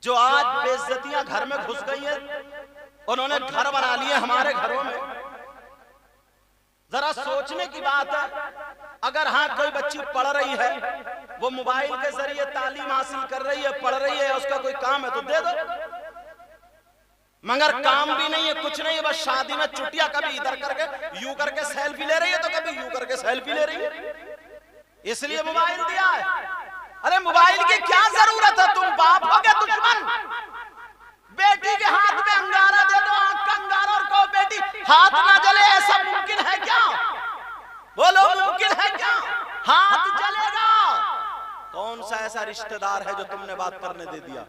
جو آج بے عزتیاں گھر میں گھس گئی ہیں، انہوں نے گھر بنا لیے ہمارے گھروں میں. ذرا سوچنے کی بات ہے. اگر ہاں کوئی بچی پڑھ رہی ہے، وہ موبائل کے ذریعے تعلیم حاصل کر رہی ہے، پڑھ رہی ہے، اس کا کوئی کام ہے تو دے دو. مگر کام بھی نہیں ہے، کچھ نہیں ہے، بس شادی میں چٹیاں کبھی ادھر کر کے یوں کر کے سیلفی لے رہی ہے تو کبھی یوں کر کے سیلفی لے رہی ہے. اس لیے موبائل دیا ہے. ارے موبائل کی کیا ضرورت ہے؟ تم باپ ہو گے دشمن. بیٹی کے ہاتھ میں انگارہ دے دو، آنکھ کا انگارہ، اور کہو بیٹی ہاتھ نہ جلے. ایسا ممکن ہے کیا؟ بولو ممکن ہے کیا؟ ہاتھ جلے گا. کون سا ایسا رشتہ دار ہے جو تم نے بات کرنے دے دیا؟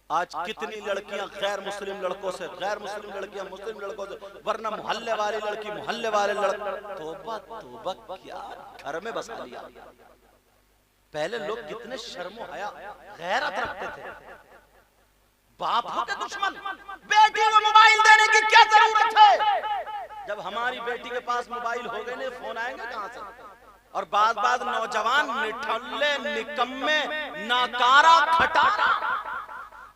آج کتنی لڑکیاں غیر مسلم لڑکوں سے، غیر مسلم لڑکیاں مسلم لڑکوں سے، ورنہ محلے والی لڑکی محلے والے لڑکے. توبہ توبہ، کیا گھر میں بسا لیا. پہلے لوگ کتنے شرم و حیا غیرت رکھتے تھے. باپ ہو کے دشمن. بیٹی کو موبائل دینے کی کیا ضرورت ہے؟ جب ہماری بیٹی کے پاس موبائل ہو گئے نہیں، فون آئیں گے کہاں سے؟ اور بعض نوجوان نٹھلے، نکمے، ناکارہ، کھٹارا،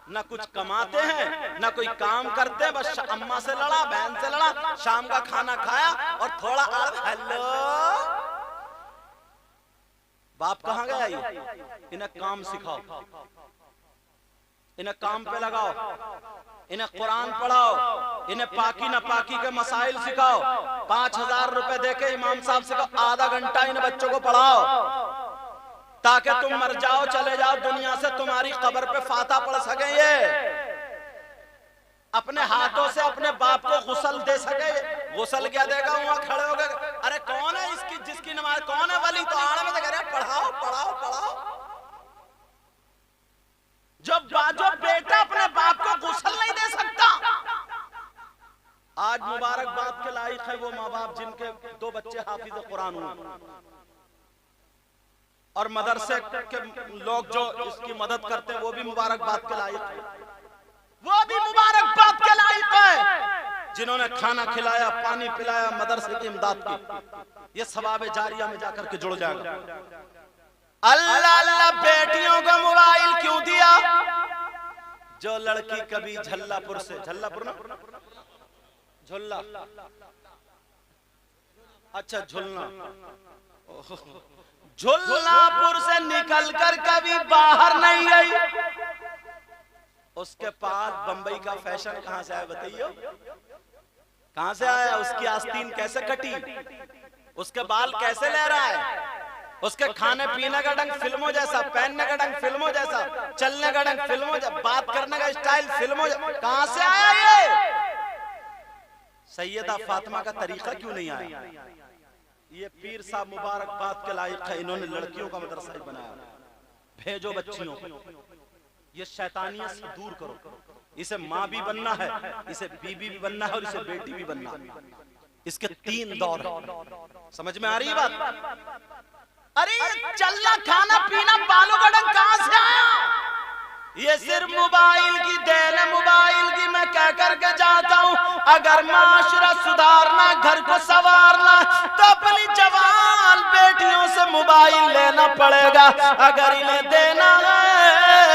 نہ کچھ کماتے ہیں نہ کوئی کام کرتے، بس اماں سے لڑا، بہن سے لڑا، شام کا کھانا کھایا اور تھوڑا ہیلو. باپ کہاں گیا؟ یہ انہیں کام سکھاؤ، انہیں کام پہ لگاؤ، انہیں قرآن پڑھاؤ، انہیں پاکی نہ پاکی کے مسائل سکھاؤ. 5000 روپے دے کے امام صاحب سے کہو آدھا گھنٹہ ان بچوں کو پڑھاؤ، تاکہ تم مر جاؤ، چلے جاؤ دنیا سے، تمہاری قبر پہ فاتحہ پڑھ سکیں. یہ اپنے ہاتھوں سے اپنے باپ کو غسل دے سکے. غسل کیا دے گا؟ وہاں کھڑے ہو گئے. ارے کون ہے اس کی جس کی نماز، کون ہے ولی؟ تو آڑے میں سے کہہ رہے ہیں پڑھاؤ پڑھاؤ پڑھاؤ. جو بیٹا اپنے باپ کو غسل نہیں دے سکتا. آج مبارک بات کے لائق ہے وہ ماں باپ جن کے 2 بچے حافظ قرآن ہوئے، اور مدرسے کے لوگ جو اس کی مدد کرتے ہیں وہ بھی مبارک بات کے لائق ہے. وہ بھی مبارک بات کے لائق ہے جنہوں نے کھانا کھلایا، پانی پلایا، مدرسے کی امداد کی. یہ ثواب جاریہ میں جا کر کے جڑ جائے گا. اللہ اللہ، بیٹیوں کو موبائل کیوں دیا؟ جو لڑکی کبھی جھلا پور سے، جھلا پور نا، جھلا، اچھا جھلنا، جھلنا پور سے نکل کر کبھی باہر نہیں گئی، اس کے پاس بمبئی کا فیشن کہاں سے آیا بتائیو؟ کہاں سے آیا؟ اس کی آستین کیسے کٹی، اس کے بال کیسے لے رہا ہے، اس کے کھانے پینے کا ڈنگ فلموں جیسا، پہننے کا ڈنگ فلموں جیسا، چلنے کا ڈنگ فلموں جیسا، بات کرنے کا اسٹائل فلموں جیسا. کہاں سے آیا یہ؟ سیدہ فاطمہ کا طریقہ کیوں نہیں آیا؟ یہ پیر صاحب مبارک بات کے لائق ہے، انہوں نے لڑکیوں کا مدرسہ بنایا. بھیجو بچیوں کو، یہ شیطانیت سے دور کرو. اسے ماں بھی بننا ہے، اسے بیوی بھی بننا ہے، اور اسے بیٹی بھی بننا ہے. اس کے 3 دور ہیں. سمجھ میں آ رہی بات؟ ارے چلنا کھانا پینا بالوں کا ڈنگ کہاں سے آیا؟ یہ صرف موبائل کی دین ہے. موبائل کی میں کہہ کر کے جاتا ہوں، اگر معاشرہ سدھارنا، گھر کو سنوارنا، تو اپنی جوان بیٹیوں سے موبائل لینا پڑے گا. اگر انہیں دینا ہے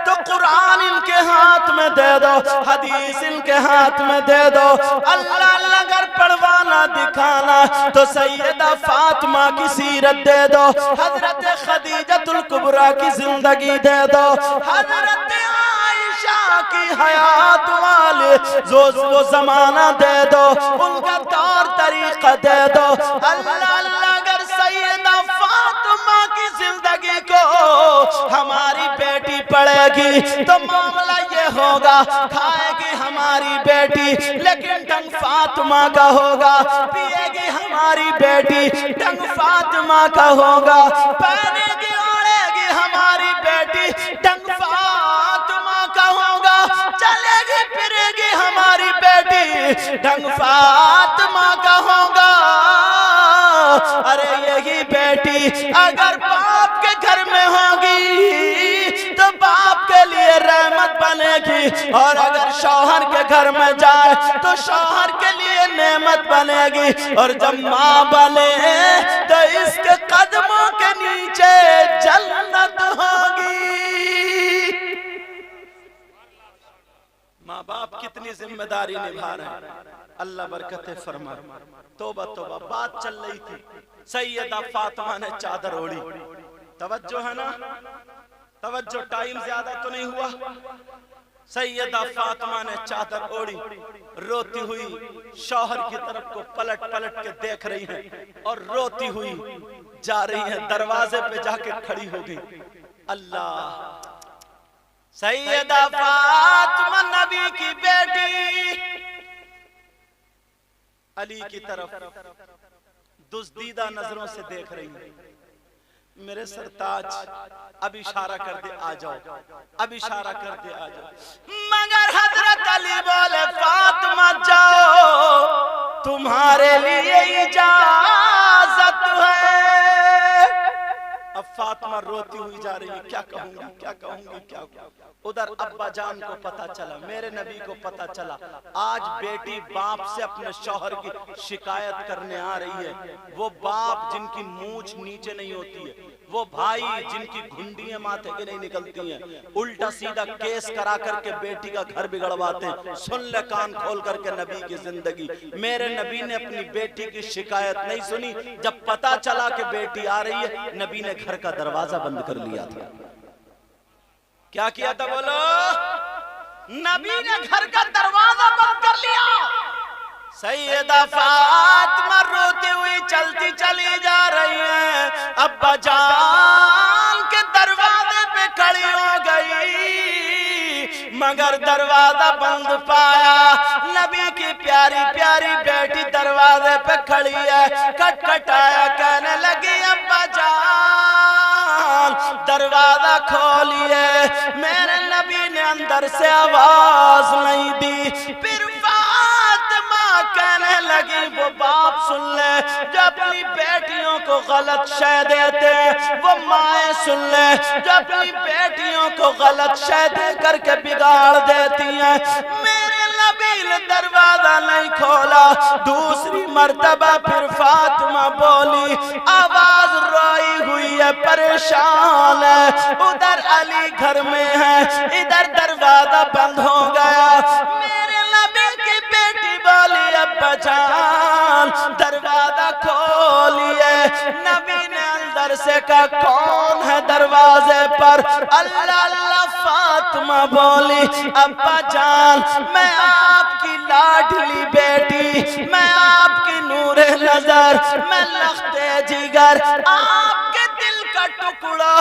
تو قرآن ان کے ہاتھ میں دے دو، حدیث ان کے ہاتھ میں دے دو. اللہ اللہ اگر پڑھوانا دکھانا تو سیدہ فاطمہ کی سیرت دے دو، حضرت خدیجۃ الکبریٰ کی زندگی دے دو، حضرت عائشہ کی حیات والے وہ زمانہ دے دو، ان کا طور طریقہ دے دو. اللہ اللہ اگر سیدہ فاطمہ کی زندگی کو ہماری بیٹی پڑھے گی تو معاملہ یہ ہوگا، کھائے گی ہماری بیٹی لیکن ڈنگ فاطمہ کا ہوگا، پیے گی ہماری بیٹی ڈنگ فاطمہ کا ہوگا، پہنے گی اوڑے گی ہماری بیٹی ڈنگ فاطمہ کا ہوگا، چلے گی پھرے گی ہماری بیٹی ڈنگ فاطمہ کا ہوگا. ارے یہی بیٹی اگر باپ کے گھر میں ہوگی تو باپ کے لیے رحمت بنے گی، اور اگر شوہر کے گھر میں جائے تو شوہر کے لیے نعمت بنے گی. اور جب ماں بنے تو اس کے قدموں کے نیچے جنت ہوگی. کتنی ذمہ داری نبھا رہے ہیں، اللہ برکتیں فرمائے۔ توبہ توبہ، بات چل رہی تھی، سیدہ فاطمہ نے چادر اوڑھی، توجہ ہے نا، توجہ، ٹائم زیادہ تو نہیں ہوا۔ سیدہ فاطمہ نے چادر اوڑھی، روتی ہوئی شوہر کی طرف کو پلٹ پلٹ کے دیکھ رہی ہیں اور روتی ہوئی جا رہی ہیں، دروازے پہ جا کے کھڑی ہو گئی۔ اللہ، سیدہ فاطمہ نبی کی بیٹی علی کی طرف دزدیدہ نظروں سے دیکھ رہی ہیں۔ میرے سرتاج اب اشارہ کر دے آ جاؤ، اب اشارہ کر دے آ جاؤ، مگر حضرت علی بولے فاطمہ جاؤ، تمہارے لیے اجازت ہے۔ اب فاطمہ روتی ہوئی جا رہی ہے، کیا کہوں گی کیا کہوں گی کیا کہوں گی۔ ادھر ابا جان کو پتا چلا، میرے نبی کو پتا چلا، آج بیٹی باپ سے اپنے شوہر کی شکایت کرنے آ رہی ہے۔ وہ باپ جن کی مونچھ نیچے نہیں ہوتی ہے، وہ بھائی جن کی گھنڈیاں ماتھے کے نہیں نکلتی ہیں، الٹا سیدھا کیس کرا کر کے بیٹی کا گھر بگڑواتے ہیں۔ سن لے کان کھول کر کے نبی کی زندگی، میرے نبی نے اپنی بیٹی کی شکایت نہیں سنی۔ جب پتا چلا کہ بیٹی آ رہی ہے، نبی نے گھر کا دروازہ بند کر لیا تھا۔ کیا کیا تھا بولو؟ نبی نے گھر کا دروازہ بند کر لیا۔ سیدہ فاطمہ روتی ہوئی چلتی چلی جا رہی ہیں، ابا جان کے دروازے پہ کھڑی ہو گئی، مگر دروازہ بند پایا۔ نبی کی پیاری پیاری بیٹی دروازے پہ کھڑی ہے، کٹکھٹایا، کہنے لگی ابا جان دروازہ کھولیے۔ میرے نبی نے اندر سے آواز نہیں دی۔ پھر کہنے لگی، وہ باپ سن لے جو اپنی بیٹیوں کو غلط شے دیتے، وہ مائیں سن لے جو اپنی بیٹیوں کو غلط شے دے کر کے بگاڑ دیتی ہیں۔ میرے نبی نے دروازہ نہیں کھولا۔ دوسری مرتبہ پھر فاطمہ بولی، آواز روئی ہوئی ہے، پریشان ہے، ادھر علی گھر میں ہے، ادھر دروازہ بند ہو گیا۔ میرے نبی کی بیٹی بولی ابا جان دروازہ کھولیے۔ نبی نے اندر سے کہا کون ہے دروازے پر؟ اللہ اللہ۔ فاطمہ بولی ابا جان میں آپ کی لاڈلی بیٹی، میں آپ کی نور نظر، میں لخت جگر، آپ کے دل کا ٹکڑا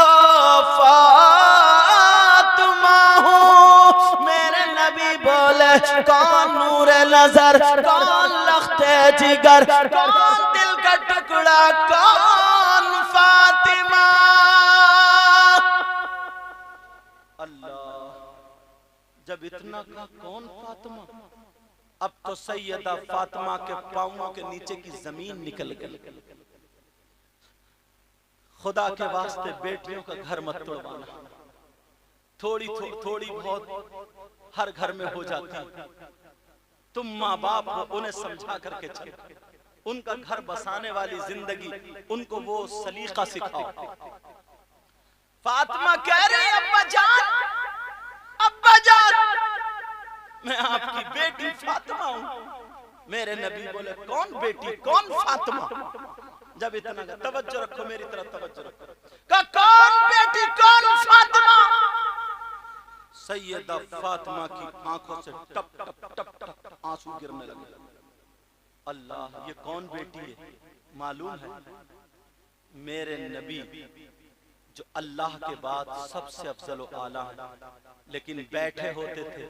فاطمہ ہوں۔ میرے نبی بولے کون نور نظر، کون لخت جگر، کون دل کا ٹکڑا، کون فاطمہ؟ اللہ، جب اتنا کہا کون فاطمہ، اب تو سیدہ فاطمہ کے پاؤں کے نیچے کی زمین نکل گئی۔ خدا کے واسطے بیٹیوں کا گھر مت توڑوانا، تھوڑی بہت ہر گھر میں ہو جاتی ہے۔ تم ماں باپ کو انہیں سمجھا کر کے چلو، ان کا گھر بسانے والی زندگی ان کو وہ سلیقہ سکھاؤ۔ فاطمہ کہہ رہی ابا جان، ابا جان میں آپ کی بیٹی فاطمہ ہوں۔ میرے نبی بولے کون بیٹی، کون فاطمہ؟ جب اتنا کہا توجہ رکھو، میری طرف توجہ رکھو، کہا کون بیٹی، کون فاطمہ؟ سیدہ فاطمہ کی آنکھوں سے ٹپ ٹپ ٹپ ٹپ آنسو گرنے لگے۔ اللہ، یہ کون بیٹی ہے؟ معلوم ہے میرے نبی جو اللہ کے بعد سب سے افضل و اعلیٰ ہے، لیکن بیٹھے ہوتے تھے،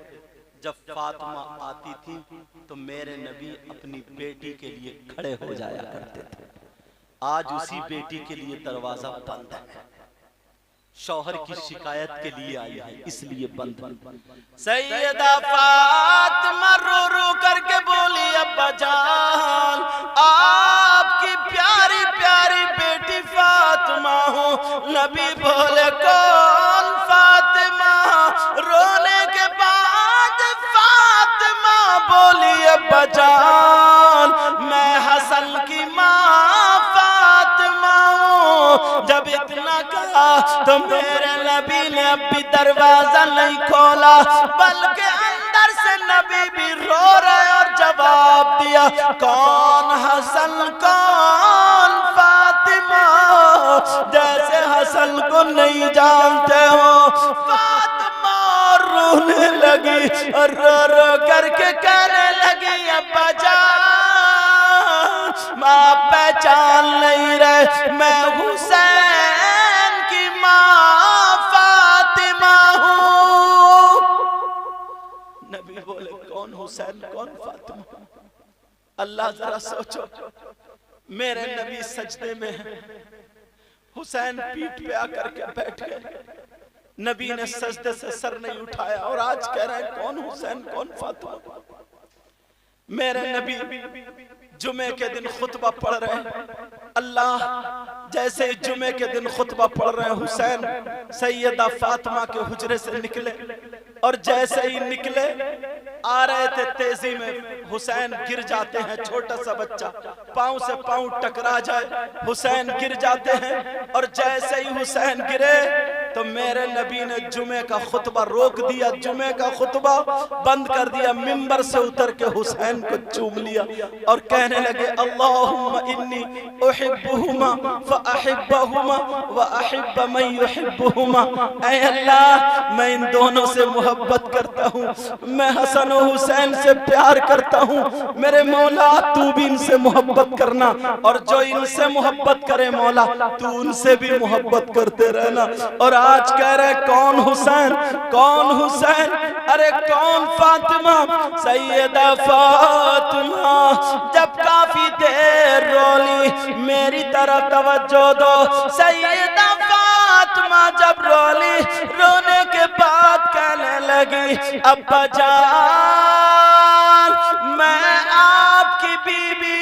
جب فاطمہ آتی تھی تو میرے نبی اپنی بیٹی کے لیے کھڑے ہو جایا کرتے تھے۔ آج اسی بیٹی کے لیے دروازہ بند ہے، شوہر کی شکایت کے لیے آئی ہے، اس لیے بند ہے۔ سیدہ فاطمہ رو رو کر کے بولی ابا جان آپ کی پیاری پیاری بیٹی فاطمہ ہوں۔ نبی بولے کون فاطمہ؟ رونے کے بعد فاطمہ بولی ابا جان میں حسن کی ماں فاطمہ ہوں۔ جب اتنا کہا تو میرے نبی نے اب بھی دروازہ نہیں کھولا، بلکہ اندر سے نبی بھی رو رہے اور جواب دیا کون حسن کون فاطمہ، جیسے حسن کو نہیں جانتے ہو۔ فاطمہ رونے لگی اور رو رو کر کے کہنے لگی ابا جان آپ پہچان نہیں رہے، میں حسین کی ماں فاطمہ ہوں۔ نبی بولے کون حسین کون فاطمہ؟ اللہ ذرا سوچو، میرے نبی سجدے میں ہیں، حسین پیٹ پہ آ کر کے بیٹھ گئے، نبی نے سجدے سے سر نہیں اٹھایا اور آج کہہ رہے ہیں کون حسین کون فاطمہ۔ میرے نبی جمعے کے دن خطبہ پڑھ رہے ہیں، اللہ جیسے جمعے کے دن خطبہ پڑھ رہے ہیں، حسین سیدہ فاطمہ کے حجرے سے نکلے اور جیسے ہی نکلے آ رہے تھے تیزی میں، حسین گر جاتے ہیں، چھوٹا سا بچہ پاؤں سے پاؤں ٹکرا جائے، حسین گر جاتے ہیں اور جیسے ہی حسین گرے تو میرے نبی نے جمعے کا خطبہ روک دیا، جمعے کا خطبہ بند کر دیا، ممبر سے اتر کے حسین کو چوم لیا اور کہنے لگے اللہم انی احبہما فاحبہما واحب من یحبہما، اے اللہ میں ان دونوں سے محبت کرتا ہوں، میں حسن و حسین سے پیار کرتا ہوں، میرے مولا تو بھی ان سے محبت کرنا اور جو ان سے محبت کرے مولا تو ان سے بھی محبت کرتے رہنا۔ اور آج کہہ رہے کون حسین کون حسین، ارے کون فاطمہ، سیدہ فاطمہ جب کافی دیر رولی میری طرف توجہ دو، سیدہ فاطمہ جب رولی رونے کے بعد کہنے لگی ابا جان میں آپ کی بیوی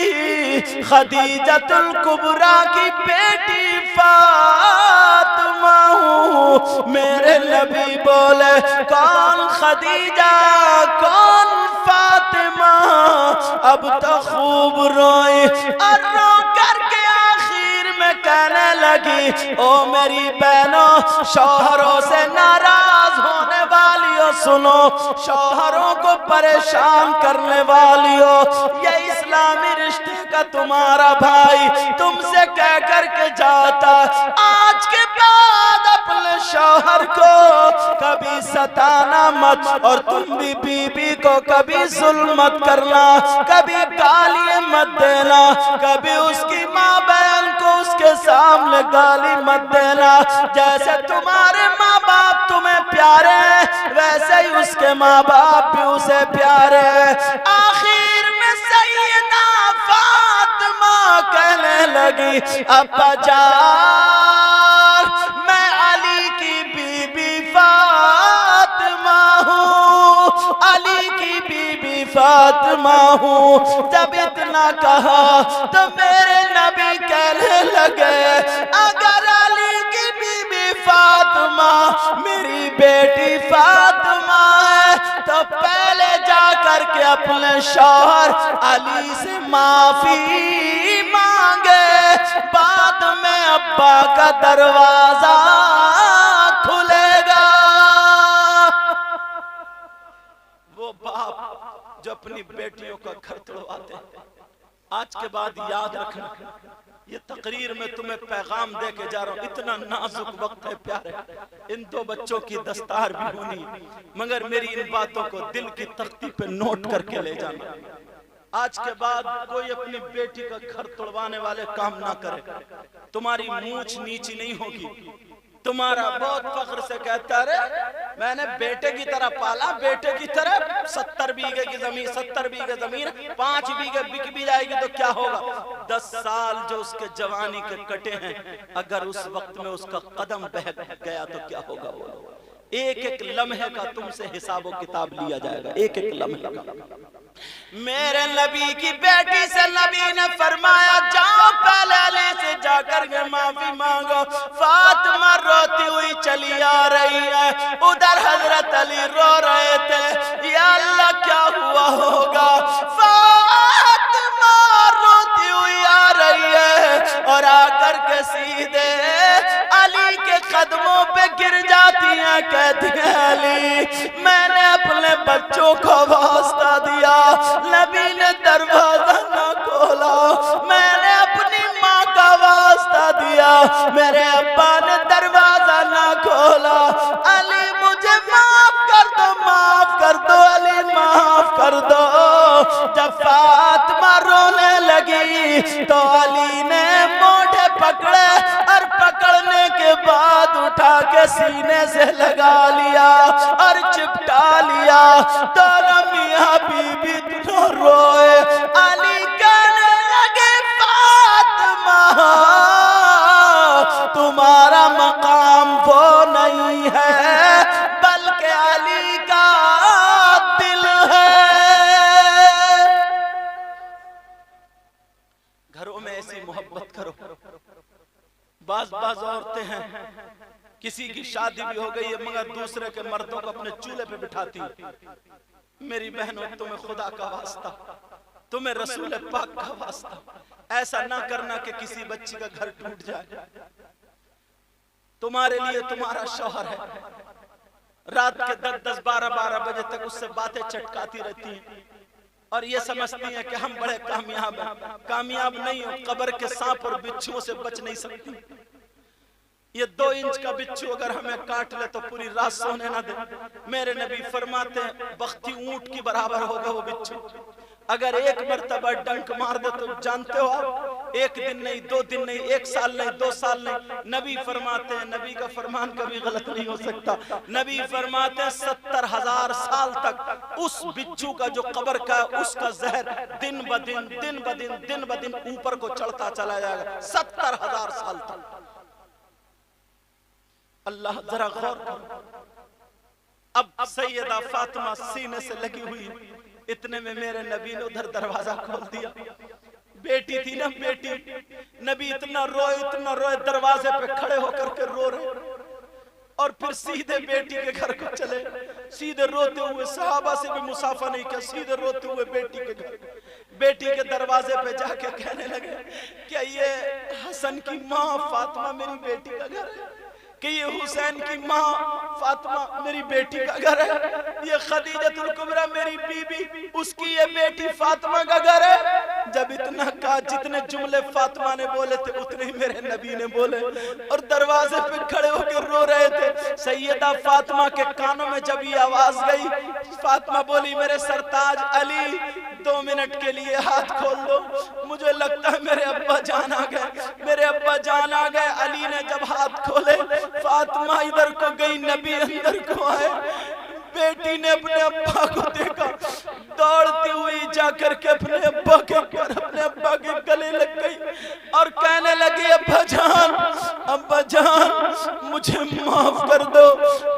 خدیجۃ الکبریٰ کی بیٹی فاطمہ ہوں۔ میرے نبی بولے کون خدیجہ کون فاطمہ، اب تو خوب روئی اور رو کر کے آخر میں کہنے لگی او میری بہنوں، شوہروں سے ناراض ہونے والیوں سنو، شوہروں کو پریشان کرنے والیوں، یہ اسلامی رشتے کا تمہارا بھائی تم سے کہہ کر کے جاتا آج کے بعد اپنے شوہر کو کبھی ستانا مت، اور تم بھی بیوی کو کبھی ظلم مت کرنا، کبھی گالی مت دینا، کبھی اس کی ماں بہن کو اس کے سامنے گالی مت دینا، جیسے تمہارے ماں باپ تمہیں پیارے ہیں ویسے ہی اس کے ماں باپ بھی اسے پیارے ہیں۔ آخر میں سیدہ فاطمہ کہنے لگی ابا جان میں علی کی بی بی فاطمہ ہوں، علی کی بی بی فاطمہ ہوں۔ جب اتنا کہا تو میرے نبی کہنے لگے اگر علی کی بی بی فاطمہ میری بیٹی فاطمہ ہے تو پہلے جا کر کے اپنے شوہر علی سے معافی مانگے، بعد میں ابا کا دروازہ کھلے گا۔ وہ باپ جو اپنی بیٹیوں کا گھر توڑواتے ہیں، آج کے بعد یاد رکھنا یہ تقریر میں تمہیں پیغام دے کے جا رہا ہوں، اتنا نازک وقت ہے پیارے، ان دو بچوں کی دستار بھی ہونی مگر میری ان باتوں کو دل کی تختی پہ نوٹ کر کے لے جانا۔ آج کے بعد کوئی اپنی بیٹی کا گھر توڑوانے والے کام نہ کرے، تمہاری مونچھ نیچی نہیں ہوگی، تمہارا بہت فخر سے کہتا ہے میں نے بیٹے کی طرح پالا، بیٹے کی طرح 70 بیگھے کی زمین 70 بیگھے زمین 5 بیگھے بک بھی جائے گی تو کیا ہوگا؟ 10 سال جو اس کے جوانی کے کٹے ہیں اگر اس وقت میں اس کا قدم بہک گیا تو کیا ہوگا؟ بولو، ایک ایک لمحے کا تم سے حساب و کتاب لیا جائے گا، ایک ایک لمحے کا۔ میرے نبی کی بیٹی سے نبی نے فرمایا جاؤ پہلے علی سے جا کر کے معافی مانگو۔ فاطمہ روتی ہوئی چلی آ رہی ہے، ادھر حضرت علی رو رہے تھے یا اللہ کیا ہوا ہوگا؟ فاطمہ روتی ہوئی آ رہی ہے اور آ کر کے سیدھے علی کے قدموں پہ گر جاتی ہیں، کہتی ہیں علی میں نے اپنے بچوں کو واسطہ دیا، نبی نے دروازہ نہ کھولا، میں نے اپنی ماں کا واسطہ دیا، میرے ابا نے دروازہ نہ کھولا، علی مجھے معاف کر دو، معاف کر دو علی، معاف کر دو۔ جب فاطمہ رونے لگی تو علی نے موڑے پکڑے اور پکڑنے کے بعد اٹھا کے سینے سے لگا لیا اور چپٹا لیا۔ دونوں میاں بی بی دونوں روئے، علی کہنے لگے فاطمہ تمہارا مقام وہ نہیں ہے بلکہ علی کا دل ہے۔ گھروں میں ایسی محبت کرو۔ بعض عورتیں ہیں کسی کی شادی بھی ہو گئی ہے مگر دوسرے کے مردوں کو اپنے چولہے پہ بٹھاتی، میری بہنوں تمہیں خدا کا واسطہ، تمہیں رسول پاک کا واسطہ ایسا نہ کرنا کہ کسی بچی کا گھر ٹوٹ جائے۔ تمہارے لیے تمہارا شوہر ہے، رات کے 10 12 بجے تک اس سے باتیں چٹکاتی رہتی ہیں اور یہ سمجھتی ہیں کہ ہم بڑے کامیاب ہیں۔ کامیاب نہیں ہو، قبر کے سانپ اور بچھوؤں سے بچ نہیں سکتی۔ یہ 2 انچ کا بچھو اگر ہمیں کاٹ لے تو پوری رات سونے نہ دے۔ میرے نبی فرماتے ہیں بختی اونٹ کی برابر ہوگا وہ بچھو، اگر ایک مرتبہ ڈنک مار دے تو جانتے ہو آپ 1 دن نہیں 2 دن نہیں 1 سال نہیں 2 سال نہیں۔ نبی فرماتے ہیں، نبی کا فرمان کبھی غلط نہیں ہو سکتا، نبی فرماتے ہیں 70,000 سال تک اس بچھو کا جو قبر کا اس کا زہر دن بدن اوپر کو چڑھتا چلا جائے گا، 70,000 سال تک۔ اللہ ذرا غور کرو۔ اب سیدہ فاطمہ سینے سے لگی ہوئی، اتنے میں میرے نبی نے ادھر دروازہ کھول دیا۔ بیٹی تھی نا بیٹی، نبی اتنا روئے دروازے پہ کھڑے ہو کر کے رو رہے اور پھر سیدھے بیٹی کے گھر کو چلے، سیدھے روتے ہوئے، صحابہ سے بھی مسافہ نہیں کیا، سیدھے روتے ہوئے بیٹی کے گھر، بیٹی کے دروازے پہ جا کے کہنے لگے کہ یہ حسن کی ماں فاطمہ میری بیٹی کا گھر ہے، کہ یہ حسین کی ماں فاطمہ میری بیٹی کا گھر ہے، یہ خدیجہ الکبریٰ میری بی بی اس کی یہ بیٹی فاطمہ کا گھر ہے۔ جب اتنا کہا، جتنے جملے فاطمہ نے بولے تھے اتنے ہی میرے نبی نے بولے اور دروازے پہ کھڑے ہو کے رو رہے تھے۔ سیدہ فاطمہ کے کانوں میں جب یہ آواز گئی، فاطمہ بولی میرے سرتاج علی 2 منٹ کے لیے ہاتھ کھول دو، مجھے لگتا ہے میرے ابا جان آ گئے، میرے ابا جان آ گئے۔ علی نے جب ہاتھ کھولے، فاطمہ ادھر کو گئی، نبی اندر کو آئے۔ بیٹی نے اپنے ابا کو دیکھا، دوڑتی ہوئی جا کر کے اپنے ابا کے گلے لگ گئی اور کہنے لگی ابا جان مجھے معاف کر دو،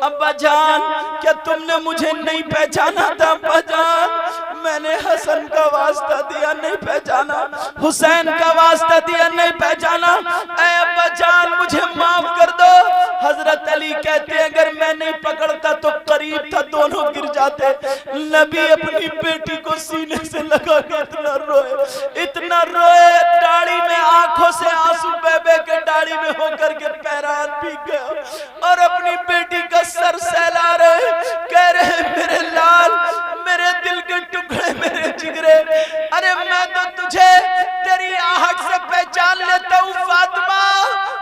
ابا جان کیا تم نے مجھے نہیں پہچانا تھا؟ ابا جان میں نے حسن کا واسطہ دیا نہیں پہچانا، حسین کا واسطہ دیا نہیں پہچانا، اے ابا جان مجھے معاف کر دو۔ حضرت علی کہتے ہیں اگر میں نہیں پکڑتا تو قریب تھا دونوں گر جاتے۔ نبی اپنی بیٹی کو سینے سے لگا کے اتنا روئے، داڑھی میں آنکھوں سے آنسو بے بے کے داڑھی میں ہو کر کے پیران بھیگ گیا اور اپنی بیٹی کا سر سہلا رہے، کہہ رہے میرے لال، میرے دل کے ٹکڑے، میرے جگرے، ارے میں تو تجھے تیری آہٹ سے پہچان لیتا ہوں فاطمہ،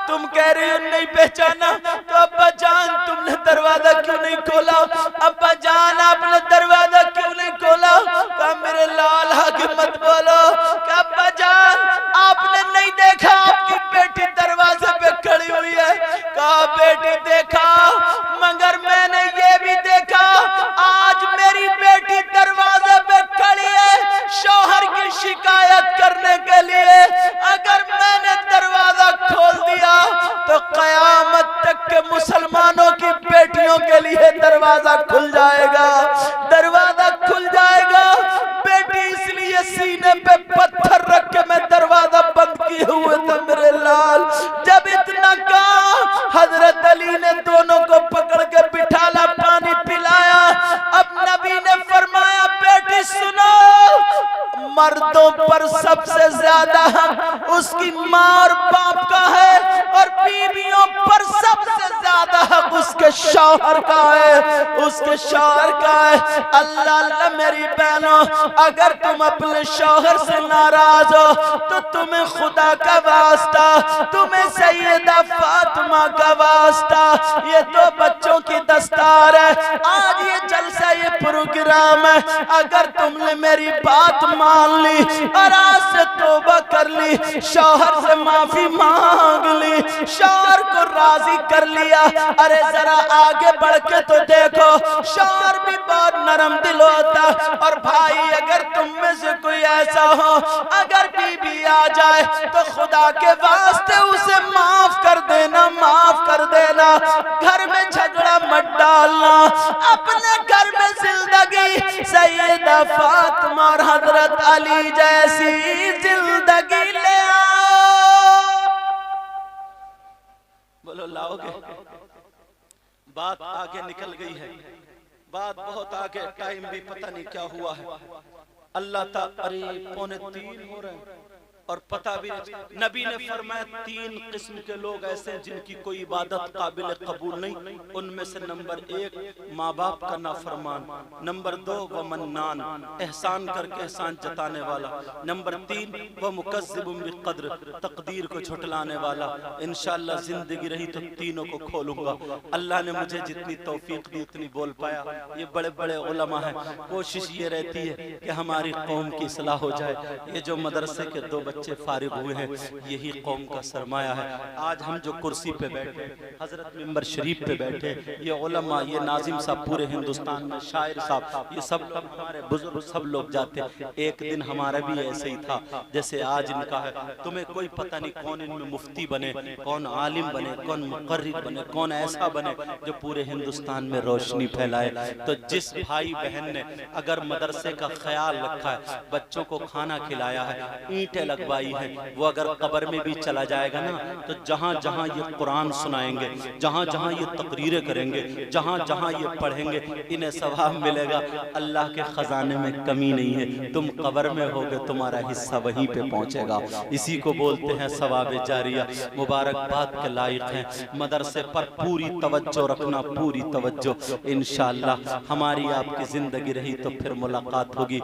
تم کہہ رہی ہو نہیں پہچانا، تو ابا جان تم نے دروازہ کیوں نہیں کھولا؟ ابا جان آپ نے دروازہ کیوں نہیں کھولا؟ کہا میرے لال آگے مت بولو، کہ ابا جان آپ نے نہیں دیکھا آپ کی بیٹی دروازے پہ کھڑی ہوئی ہے؟ کہا بیٹی دیکھا، مگر میں نے یہ بھی دیکھا آج میری بیٹی دروازے پہ کھڑی ہے شوہر کی شکایت کرنے کے لیے، اگر میں نے دروازہ کھول دیا تو قیامت تک کے مسلمانوں کی بیٹیوں کے لیے دروازہ کھل جائے گا، دروازہ کھل جائے گا۔ بیٹی اس لیے سینے پہ پتھر رکھ کے میں دروازہ بند کیے ہوئے تھا میرے لال۔ جب اتنا کہا حضرت علی نے دونوں کو پکڑ کے بٹھالا، پانی پلایا، اب نبی نے فرمایا بیٹی سنو، مردوں پر سب سے زیادہ حق اس کی ماں اور باپ کا ہے اور بیویوں پر سب سے زیادہ حق اس کے شوہر کا ہے، اس کے شوہر کا ہے۔ اللہ میری بہنوں، اگر تم اپنے شوہر سے ناراض ہو تو تمہیں خدا کا واسطہ، تمہیں سیدہ فاطمہ کا واسطہ، یہ دو بچوں کی دستار ہے، آج یہ جلسہ یہ پروگرام ہے، اگر تم نے میری بات مان لی اور آج سے توبہ کر لی، شوہر سے معافی مانگ لی، شوہر کو راضی کر لیا، ارے ذرا آگے بڑھ کے تو دیکھو، شوہر بھی بہت نرم دل ہوتا، اور بھائی اگر تم میں سے کوئی ایسا ہو، اگر بی بی آ جائے تو خدا کے واسطے اسے معاف کر دینا، معاف کر دینا، گھر میں جھگڑا مت ڈالنا، اپنے گھر میں زندگی سیدہ فاطمہ اور حضرت علی جیسی زندگی لے آؤ۔ بولو لاؤ گے؟ بات آگے نکل گئی ہے، بات بہت آگے، ٹائم بھی پتہ نہیں کیا ہوا ہے، اللہ تعالیٰ، ارے 2:45 ہو رہے ہیں اور پتہ بھی نہیں۔ نبی نے فرمایا 3 قسم کے لوگ ایسے ہیں جن کی کوئی عبادت قابل قبول نہیں، ان میں سے نمبر 1 ماں باپ کا نافرمان، نمبر 2 وہ منان، احسان کر کے احسان جتانے والا، نمبر 3 وہ مکذب بالقدر، تقدیر کو جھٹلانے والا۔ انشاءاللہ زندگی رہی تو تینوں کو کھولوں گا، اللہ نے مجھے جتنی توفیق دی اتنی بول پایا۔ یہ بڑے بڑے علماء ہیں، کوشش یہ رہتی ہے کہ ہماری قوم کی اصلاح ہو جائے۔ یہ جو مدرسے کے 2 بچے فارغ ہوئے ہیں، یہی قوم کا سرمایہ ہے۔ آج ہم جو کرسی پہ بیٹھے، حضرت ممبر شریف پہ بیٹھے، یہ علماء، یہ ناظم صاحب پورے ہندوستان میں، شاعر صاحب، یہ سب لوگ ہمارے بزرگ سب لوگ جاتے۔ ایک دن ہمارا بھی ایسے ہی تھا جیسے آج ان کا ہے۔ تمہیں کوئی پتہ نہیں کون ان میں مفتی بنے، کون عالم بنے، کون مقرر بنے، کون ایسا بنے جو پورے ہندوستان میں روشنی پھیلائے۔ تو جس بھائی بہن نے اگر مدرسے کا خیال رکھا ہے، بچوں کو کھانا کھلایا ہے، اینٹیں لگوائی ہے، وہ اگر قبر میں بھی چلا جائے گا نا تو جہاں جہاں یہ قرآن سنائیں گے، جہاں جہاں یہ تقریریں کریں گے، جہاں جہاں یہ پڑھیں گے، انہیں ثواب ملے گا۔ اللہ کے خزانے میں کمی نہیں ہے، تم قبر میں ہوگے تمہارا حصہ وہیں پہ پہنچے گا۔ اسی کو بولتے ہیں ثواب جاریہ۔ مبارکباد کے لائق ہیں، مدرسے پر پوری توجہ رکھنا، پوری توجہ۔ انشاءاللہ ہماری آپ کی زندگی رہی تو پھر ملاقات ہوگی۔